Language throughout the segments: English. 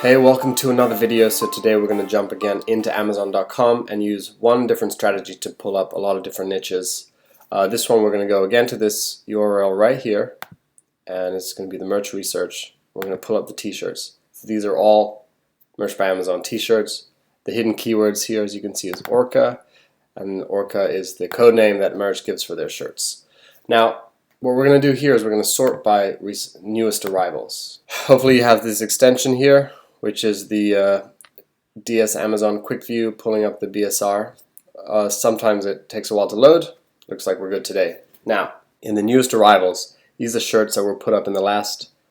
Hey, welcome to another video. So today we're going to jump again into Amazon.com and use one different strategy to pull up a lot of different niches. This one we're going to go again to this URL right here, and it's going to be the merch research. We're going to pull up the t-shirts. So these are all Merch by Amazon t-shirts. The hidden keywords here, as you can see, is Orca, and Orca is the code name that Merch gives for their shirts. Now, what we're going to do here is we're going to sort by newest arrivals. Hopefully you have this extension here, which is the DS Amazon Quick View pulling up the BSR. Sometimes it takes a while to load. Looks like we're good today. Now, in the newest arrivals, these are shirts that were put up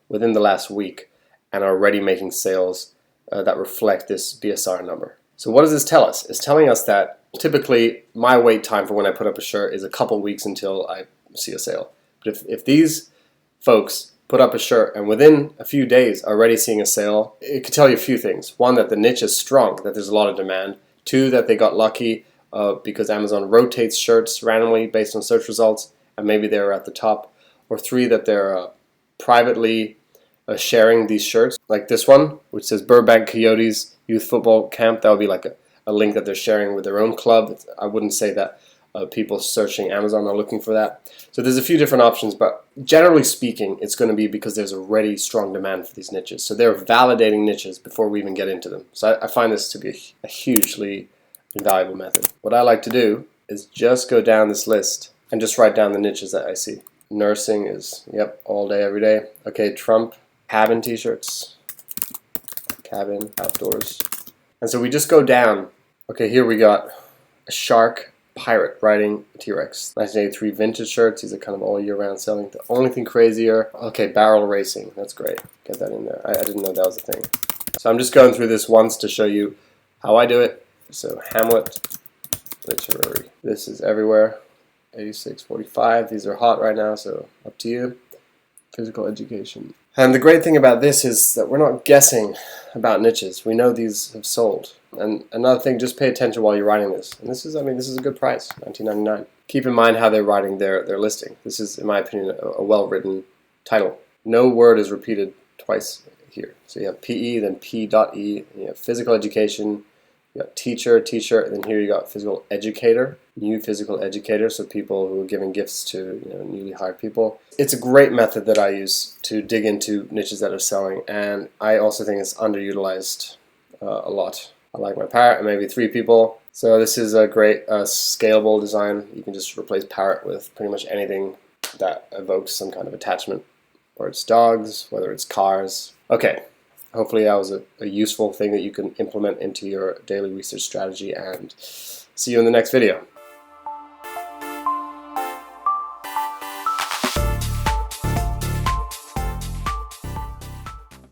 within the last week and are already making sales that reflect this BSR number. So what does this tell us? It's telling us that typically my wait time for when I put up a shirt is a couple weeks until I see a sale. But if these folks put up a shirt and within a few days already seeing a sale, it could tell you a few things. One, that the niche is strong, that there's a lot of demand. Two, that they got lucky because Amazon rotates shirts randomly based on search results and maybe they're at the top. Or three, that they're privately sharing these shirts, like this one, which says Burbank Coyotes Youth Football Camp. That would be like a link that they're sharing with their own club. I wouldn't say that people searching Amazon are looking for that. So there's a few different options, but generally speaking, it's going to be because there's already strong demand for these niches. So they're validating niches before we even get into them. So I find this to be a hugely invaluable method. What I like to do is just go down this list and just write down the niches that I see. Nursing is, yep, all day, every day. Okay, Trump, cabin t-shirts, cabin, outdoors. And so we just go down. Okay, here we got a shark pirate riding a T-Rex. 1983 vintage shirts. These are kind of all year round selling. The only thing crazier, okay, barrel racing. That's great. Get that in there. I didn't know that was a thing. So I'm just going through this once to show you how I do it. So Hamlet, literary. This is everywhere. 86.45. These are hot right now, so up to you. Physical education. And the great thing about this is that we're not guessing about niches. We know these have sold. And another thing, just pay attention while you're writing this. And this is a good price, $19.99. Keep in mind how they're writing their listing. This is, in my opinion, a well-written title. No word is repeated twice here. So you have PE, then P.E, and you have physical education, you got teacher, t-shirt, and then here you got physical educator, new physical educator, so people who are giving gifts to newly hired people. It's a great method that I use to dig into niches that are selling, and I also think it's underutilized a lot. I like my parrot and maybe 3 people. So this is a great scalable design. You can just replace parrot with pretty much anything that evokes some kind of attachment, whether it's dogs, whether it's cars. Okay. Hopefully that was a useful thing that you can implement into your daily research strategy, and see you in the next video.